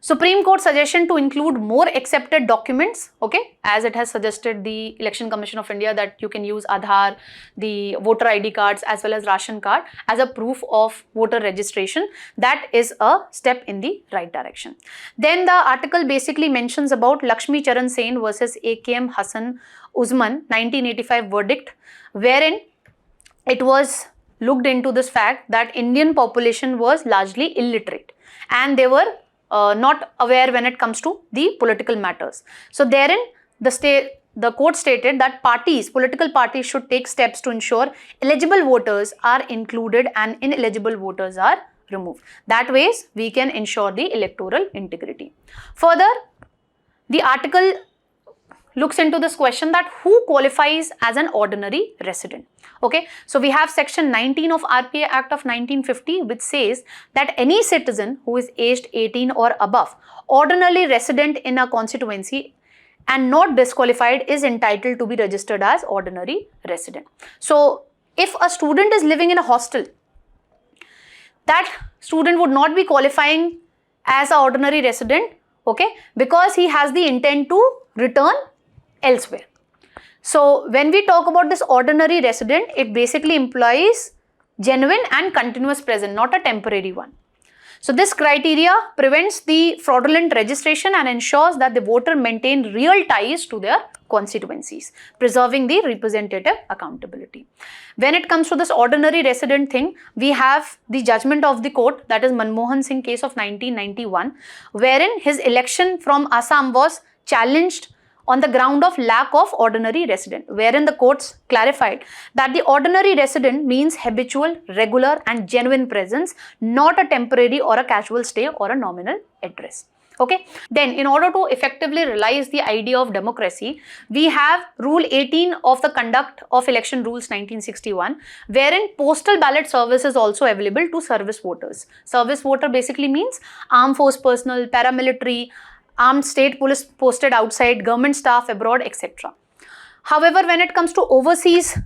Supreme Court suggestion to include more accepted documents, okay, as it has suggested the Election Commission of India that you can use Aadhaar, the voter ID cards as well as ration card as a proof of voter registration. That is a step in the right direction. Then the article basically mentions about Lakshmi Charan Sen versus AKM Hassan Usman 1985 verdict, wherein it was looked into this fact that Indian population was largely illiterate and they were not aware when it comes to the political matters. So therein the the court stated that political parties should take steps to ensure eligible voters are included and ineligible voters are removed. That ways we can ensure the electoral integrity. Further, the article looks into this question that who qualifies as an ordinary resident. Okay, so we have section 19 of RPA Act of 1950, which says that any citizen who is aged 18 or above, ordinarily resident in a constituency and not disqualified, is entitled to be registered as ordinary resident. So if a student is living in a hostel, that student would not be qualifying as an ordinary resident, okay, because he has the intent to return elsewhere. So when we talk about this ordinary resident, it basically implies genuine and continuous presence, not a temporary one. So this criteria prevents the fraudulent registration and ensures that the voter maintain real ties to their constituencies, preserving the representative accountability. When it comes to this ordinary resident thing, we have the judgment of the court, that is Manmohan Singh case of 1991, wherein his election from Assam was challenged on the ground of lack of ordinary resident, wherein the courts clarified that the ordinary resident means habitual, regular and genuine presence, not a temporary or a casual stay or a nominal address. Okay. Then in order to effectively realize the idea of democracy, we have Rule 18 of the Conduct of Election Rules 1961, wherein postal ballot service is also available to service voters. Service voter basically means armed force personnel, paramilitary, armed state police posted outside, government staff abroad, etc. However, when it comes to overseas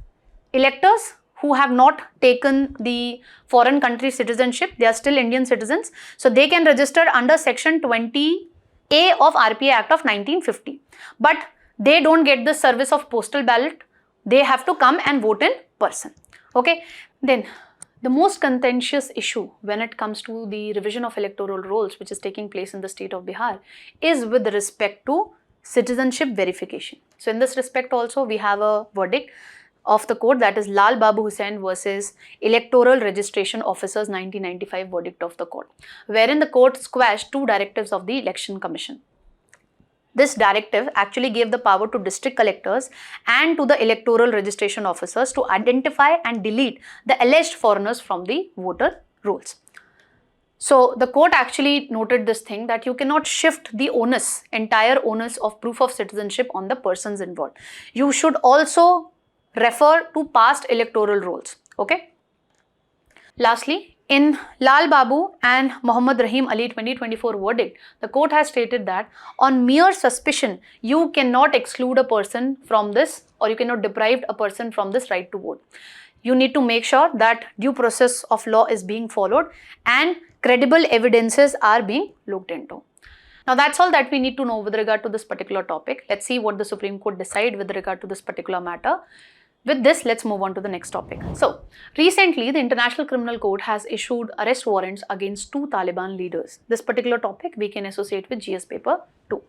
electors who have not taken the foreign country citizenship, they are still Indian citizens, so they can register under section 20A of RPA Act of 1950. But they don't get the service of postal ballot, they have to come and vote in person. Okay, then the most contentious issue when it comes to the revision of electoral rolls which is taking place in the state of Bihar is with respect to citizenship verification. So in this respect also we have a verdict of the court, that is Lal Babu Hussain versus Electoral Registration Officers 1995 verdict of the court, wherein the court squashed two directives of the Election Commission. This directive actually gave the power to district collectors and to the electoral registration officers to identify and delete the alleged foreigners from the voter rolls. So the court actually noted this thing that you cannot shift the onus, entire onus of proof of citizenship on the persons involved. You should also refer to past electoral rolls. Okay. Lastly, in Lal Babu and Muhammad Rahim Ali 2024 verdict, the court has stated that on mere suspicion, you cannot exclude a person from this, or you cannot deprive a person from this right to vote. You need to make sure that due process of law is being followed and credible evidences are being looked into. Now that's all that we need to know with regard to this particular topic. Let's see what the Supreme Court decide with regard to this particular matter. With this, let's move on to the next topic. So, recently, the International Criminal Court has issued arrest warrants against two Taliban leaders. This particular topic we can associate with GS paper 2.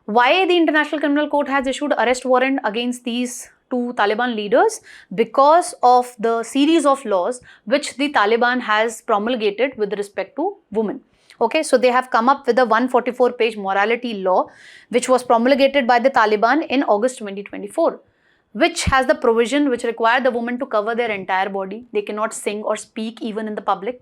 Why the International Criminal Court has issued arrest warrant against these two Taliban leaders? Because of the series of laws which the Taliban has promulgated with respect to women. Okay, so they have come up with a 144-page morality law which was promulgated by the Taliban in August 2024. Which has the provision which require the woman to cover their entire body. They cannot sing or speak even in the public.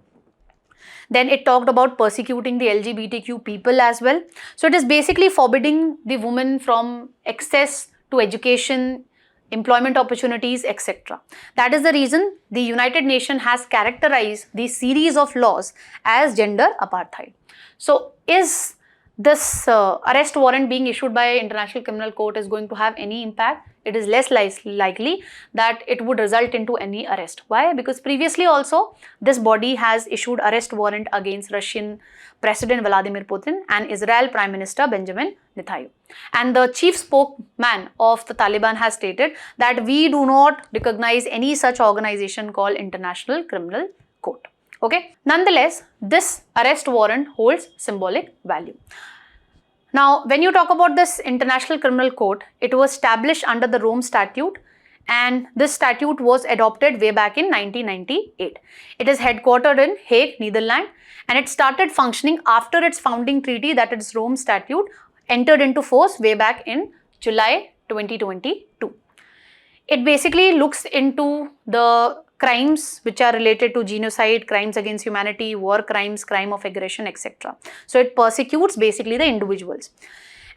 Then it talked about persecuting the LGBTQ people as well. So it is basically forbidding the woman from access to education, employment opportunities, etc. That is the reason the United Nations has characterized these series of laws as gender apartheid. So is this arrest warrant being issued by International Criminal Court is going to have any impact? It is less likely that it would result into any arrest. Why? Because previously also this body has issued arrest warrant against Russian President Vladimir Putin and Israel Prime Minister Benjamin Netanyahu. And the chief spokesman of the Taliban has stated that we do not recognize any such organization called International Criminal Court. Okay. Nonetheless, this arrest warrant holds symbolic value. Now, when you talk about this International Criminal Court, it was established under the Rome Statute, and this statute was adopted way back in 1998. It is headquartered in Hague, Netherlands, and it started functioning after its founding treaty, that is Rome Statute, entered into force way back in July 2022. It basically looks into the crimes which are related to genocide, crimes against humanity, war crimes, crime of aggression, etc. So it persecutes basically the individuals.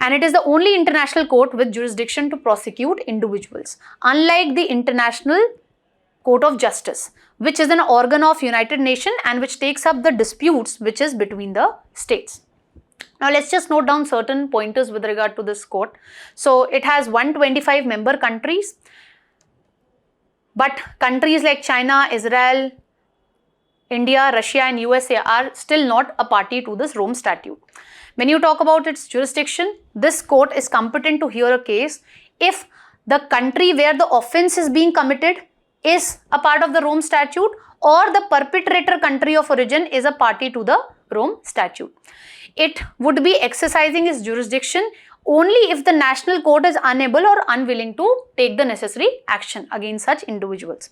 And it is the only international court with jurisdiction to prosecute individuals, unlike the International Court of Justice, which is an organ of United Nations and which takes up the disputes which is between the states. Now let's just note down certain pointers with regard to this court. So it has 125 member countries, but countries like China, Israel, India, Russia and USA are still not a party to this Rome Statute. When you talk about its jurisdiction, this court is competent to hear a case if the country where the offence is being committed is a part of the Rome Statute or the perpetrator country of origin is a party to the Rome Statute. It would be exercising its jurisdiction only if the national court is unable or unwilling to take the necessary action against such individuals.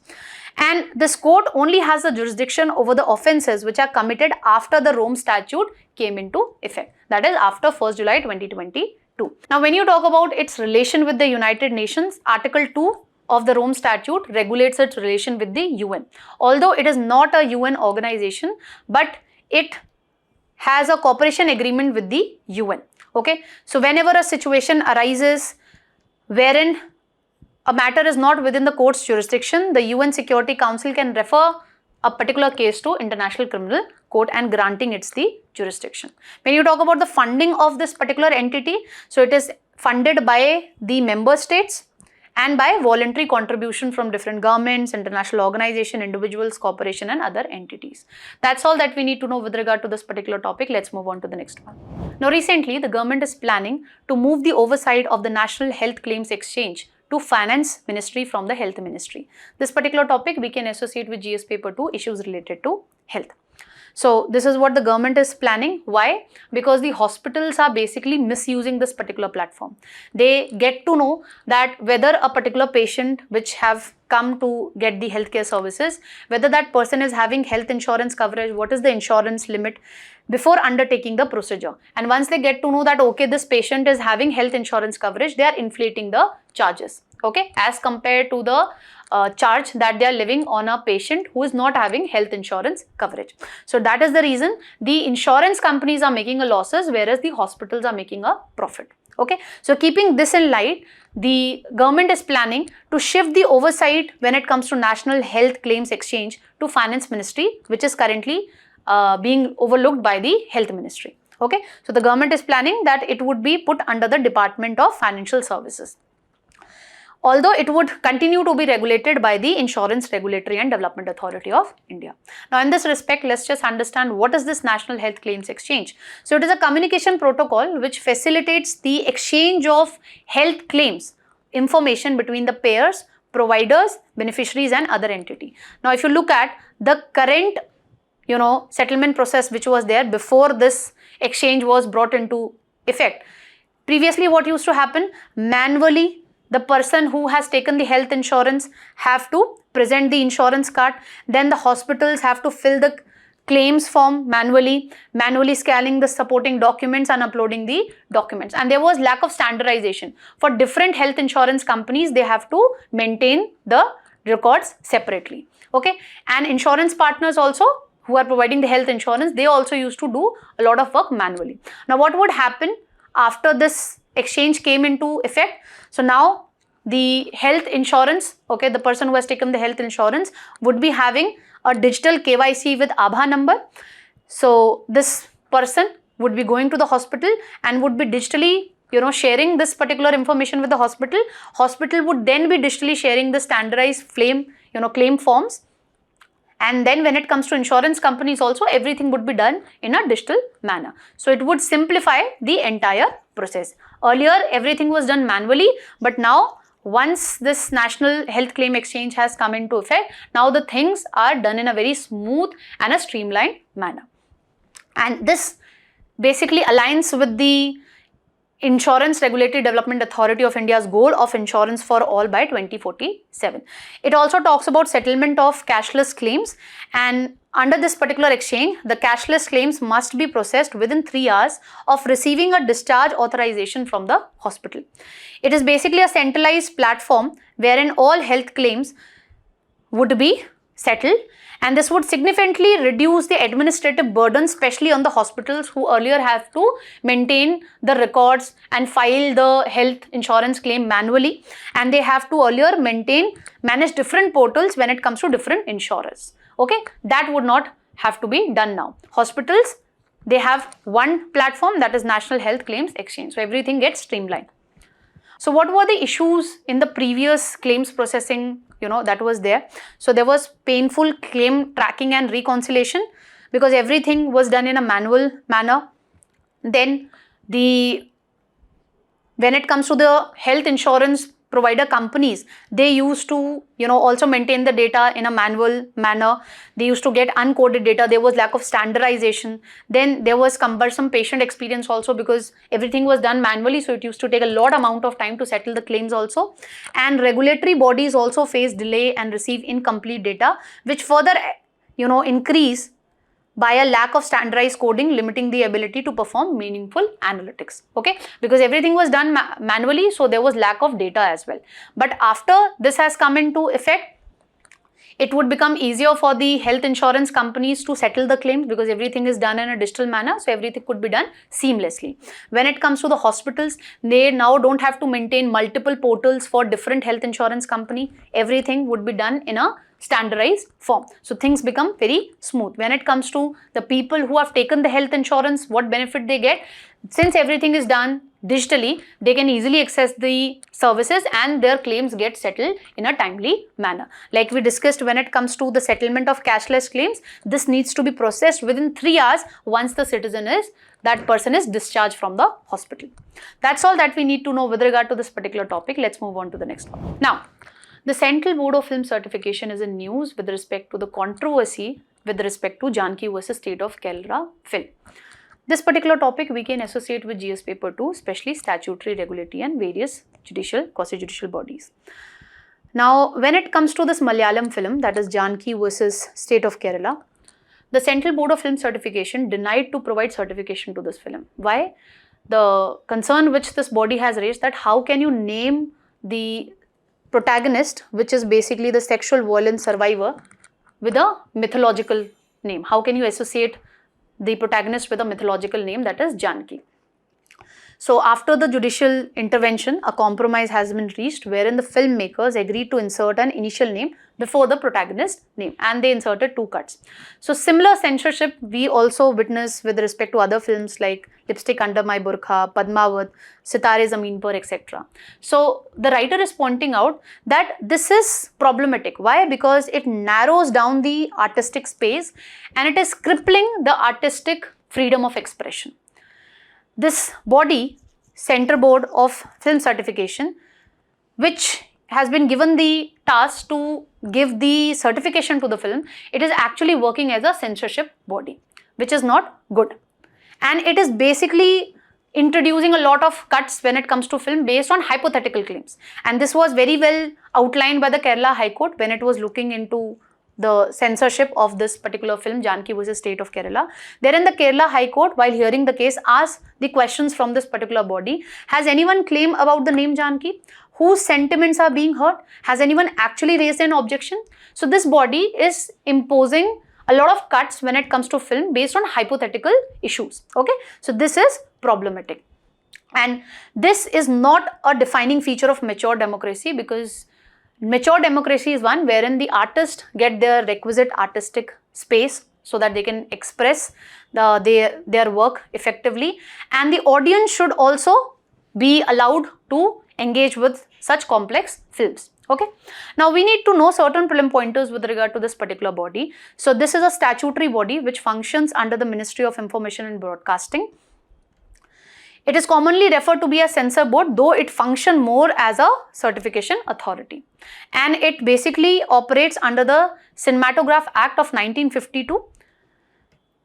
And this court only has the jurisdiction over the offences which are committed after the Rome Statute came into effect, that is after 1st July 2022. Now when you talk about its relation with the United Nations, Article 2 of the Rome Statute regulates its relation with the UN. Although it is not a UN organization, but it has a cooperation agreement with the UN. Okay, so whenever a situation arises wherein a matter is not within the court's jurisdiction, the UN Security Council can refer a particular case to International Criminal Court and granting its the jurisdiction. When you talk about the funding of this particular entity, so it is funded by the member states and by voluntary contribution from different governments, international organizations, individuals, corporation and other entities. That's all that we need to know with regard to this particular topic. Let's move on to the next one. Now recently, the government is planning to move the oversight of the National Health Claims Exchange to Finance Ministry from the Health Ministry. This particular topic we can associate with GS paper 2, issues related to health. So this is what the government is planning. Why? Because the hospitals are basically misusing this particular platform. They get to know that whether a particular patient which have come to get the healthcare services, whether that person is having health insurance coverage, what is the insurance limit before undertaking the procedure. And once they get to know that, okay, this patient is having health insurance coverage, they are inflating the charges, okay, as compared to the charge that they are levying on a patient who is not having health insurance coverage. So that is the reason the insurance companies are making a losses, whereas the hospitals are making a profit. Okay, so keeping this in light, the government is planning to shift the oversight when it comes to National Health Claims Exchange to Finance Ministry, which is currently being overlooked by the Health Ministry. Okay, so the government is planning that it would be put under the Department of Financial Services, although it would continue to be regulated by the Insurance Regulatory and Development Authority of India. Now in this respect, let's just understand what is this National Health Claims Exchange. So it is a communication protocol which facilitates the exchange of health claims information between the payers, providers, beneficiaries and other entity. Now if you look at the current settlement process which was there before this exchange was brought into effect, previously what used to happen, manually the person who has taken the health insurance have to present the insurance card, then the hospitals have to fill the claims form manually scanning the supporting documents and uploading the documents, and there was lack of standardization. For different health insurance companies, they have to maintain the records separately. Okay, and insurance partners also who are providing the health insurance, they also used to do a lot of work manually. Now what would happen after this exchange came into effect? So now the health insurance, okay, the person who has taken the health insurance would be having a digital KYC with Aadhaar number. So this person would be going to the hospital and would be digitally sharing this particular information with the hospital. Hospital would then be digitally sharing the standardized claim forms. And then when it comes to insurance companies also, everything would be done in a digital manner. So it would simplify the entire process. Earlier, everything was done manually, but now once this National Health Claim Exchange has come into effect, now the things are done in a very smooth and a streamlined manner. And this basically aligns with the Insurance Regulatory Development Authority of India's goal of insurance for all by 2047. It also talks about settlement of cashless claims, and under this particular exchange, the cashless claims must be processed within 3 hours of receiving a discharge authorization from the hospital. It is basically a centralized platform wherein all health claims would be settled, and this would significantly reduce the administrative burden, especially on the hospitals who earlier have to maintain the records and file the health insurance claim manually, and they have to earlier manage different portals when it comes to different insurers. Okay, that would not have to be done now. Hospitals, they have one platform, that is National Health Claims Exchange. So everything gets streamlined. So what were the issues in the previous claims processing, that was there? So there was painful claim tracking and reconciliation because everything was done in a manual manner. Then when it comes to the health insurance provider companies, they used to also maintain the data in a manual manner. They used to get uncoded data. There was lack of standardization. Then there was cumbersome patient experience also because everything was done manually, so it used to take a lot amount of time to settle the claims also. And regulatory bodies also face delay and receive incomplete data, which further increase by a lack of standardized coding, limiting the ability to perform meaningful analytics. Okay, because everything was done manually, so there was lack of data as well. But after this has come into effect, it would become easier for the health insurance companies to settle the claims because everything is done in a digital manner, so everything could be done seamlessly. When it comes to the hospitals, they now don't have to maintain multiple portals for different health insurance company. Everything would be done in a standardized form. So things become very smooth. When it comes to the people who have taken the health insurance, what benefit they get? Since everything is done digitally, they can easily access the services and their claims get settled in a timely manner. Like we discussed, when it comes to the settlement of cashless claims, this needs to be processed within 3 hours once the that person is discharged from the hospital. That's all that we need to know with regard to this particular topic. Let's move on to the next one. Now, the Central Board of Film Certification is in news with respect to the controversy with respect to Janki versus State of Kerala film. This particular topic we can associate with GS paper 2, especially statutory, regulatory and various quasi-judicial bodies. Now, when it comes to this Malayalam film, that is Janki versus State of Kerala, the Central Board of Film Certification denied to provide certification to this film. Why? The concern which this body has raised, that how can you name the protagonist, which is basically the sexual violence survivor, with a mythological name? How can you associate the protagonist with a mythological name, that is Janki? So after the judicial intervention, a compromise has been reached wherein the filmmakers agreed to insert an initial name before the protagonist name, and they inserted 2 cuts. So similar censorship we also witness with respect to other films like Lipstick Under My Burqa, Padmavat, Sitare Zameen Par, etc. So the writer is pointing out that this is problematic. Why? Because it narrows down the artistic space and it is crippling the artistic freedom of expression. This body, Central Board of Film Certification, which has been given the task to give the certification to the film, it is actually working as a censorship body, which is not good. And it is basically introducing a lot of cuts when it comes to film based on hypothetical claims. And this was very well outlined by the Kerala High Court when it was looking into the censorship of this particular film, Janki versus State of Kerala. Therein the Kerala High Court, while hearing the case, asked the questions from this particular body. Has anyone claimed about the name Janki? Whose sentiments are being hurt? Has anyone actually raised an objection? So this body is imposing a lot of cuts when it comes to film based on hypothetical issues. Okay, so this is problematic. And this is not a defining feature of mature democracy, because mature democracy is one wherein the artists get their requisite artistic space so that they can express their work effectively, and the audience should also be allowed to engage with such complex films. Okay. Now we need to know certain prelim pointers with regard to this particular body. So this is a statutory body which functions under the Ministry of Information and Broadcasting. It is commonly referred to be a censor board, though it functions more as a certification authority. And it basically operates under the Cinematograph Act of 1952.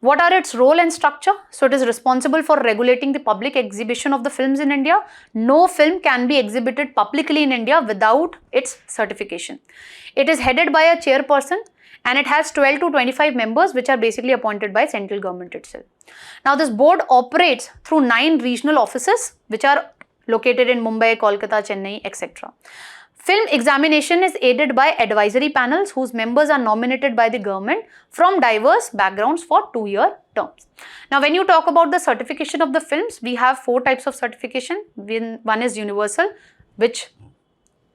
What are its role and structure? So it is responsible for regulating the public exhibition of the films in India. No film can be exhibited publicly in India without its certification. It is headed by a chairperson, and it has 12 to 25 members which are basically appointed by central government itself. Now this board operates through 9 regional offices which are located in Mumbai, Kolkata, Chennai, etc. Film examination is aided by advisory panels whose members are nominated by the government from diverse backgrounds for 2-year terms. Now, when you talk about the certification of the films, we have 4 types of certification. One is universal, which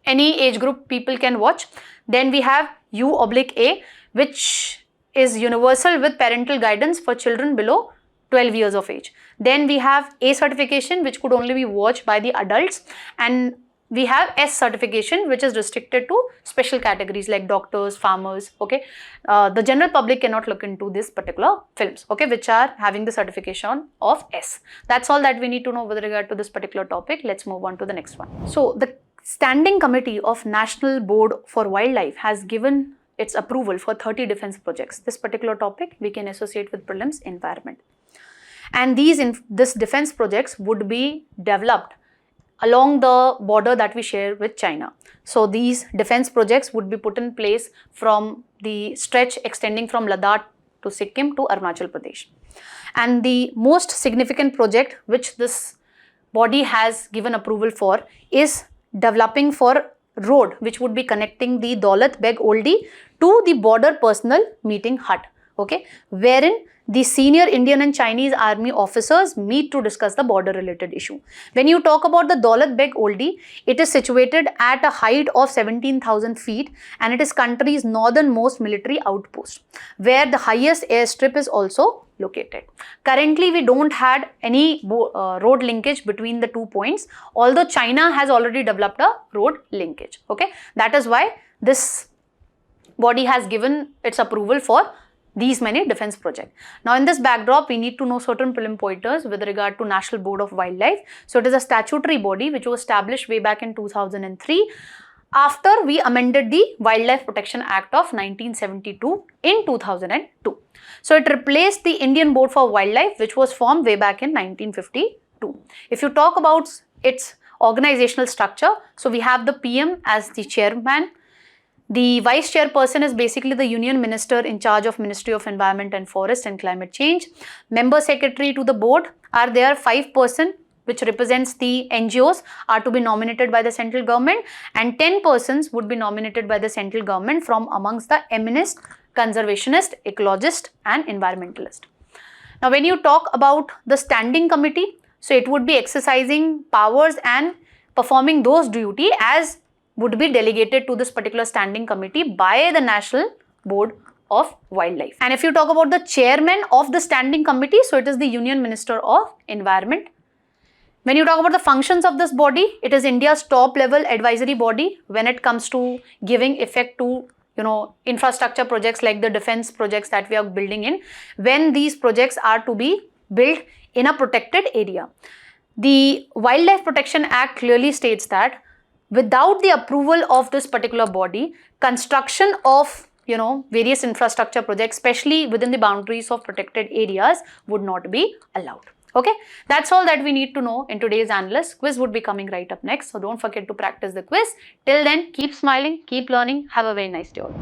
any age group people can watch. Then we have U/A, which is universal with parental guidance for children below 12 years of age. Then we have A certification, which could only be watched by the adults, and we have S certification, which is restricted to special categories like doctors, farmers, okay. The general public cannot look into these particular films, okay, which are having the certification of S. That's all that we need to know with regard to this particular topic. Let's move on to the next one. So, the Standing Committee of National Board for Wildlife has given its approval for 30 defense projects. This particular topic we can associate with prelims environment. And this defense projects would be developed along the border that we share with China. So these defense projects would be put in place from the stretch extending from Ladakh to Sikkim to Arunachal Pradesh. And the most significant project which this body has given approval for is developing for road which would be connecting the Daulat Beg Oldie to the border personal meeting hut, okay, wherein the senior Indian and Chinese army officers meet to discuss the border related issue. When you talk about the Daulat Beg Oldie, it is situated at a height of 17,000 feet and it is country's northernmost military outpost where the highest airstrip is also located. Currently, we don't had any road linkage between the 2 points, although China has already developed a road linkage, okay. That is why this body has given its approval for these many defense projects. Now, in this backdrop, we need to know certain prelim pointers with regard to National Board of Wildlife. So, it is a statutory body which was established way back in 2003 after we amended the Wildlife Protection Act of 1972 in 2002. So, it replaced the Indian Board for Wildlife which was formed way back in 1952. If you talk about its organizational structure, so we have the PM as the chairman. The vice chairperson is basically the union minister in charge of Ministry of Environment and Forest and Climate Change. Member secretary to the board are there 5 persons which represents the NGOs are to be nominated by the central government, and 10 persons would be nominated by the central government from amongst the eminent conservationist, ecologist and environmentalist. Now, when you talk about the standing committee, so it would be exercising powers and performing those duties as would be delegated to this particular standing committee by the National Board of Wildlife. And if you talk about the chairman of the standing committee, so it is the Union Minister of Environment. When you talk about the functions of this body, it is India's top level advisory body when it comes to giving effect to infrastructure projects like the defense projects that we are building in, when these projects are to be built in a protected area. The Wildlife Protection Act clearly states that without the approval of this particular body, construction of various infrastructure projects, especially within the boundaries of protected areas, would not be allowed. Okay, that's all that we need to know in today's Analyst. Quiz would be coming right up next, so don't forget to practice the quiz. Till then, keep smiling, keep learning. Have a very nice day all.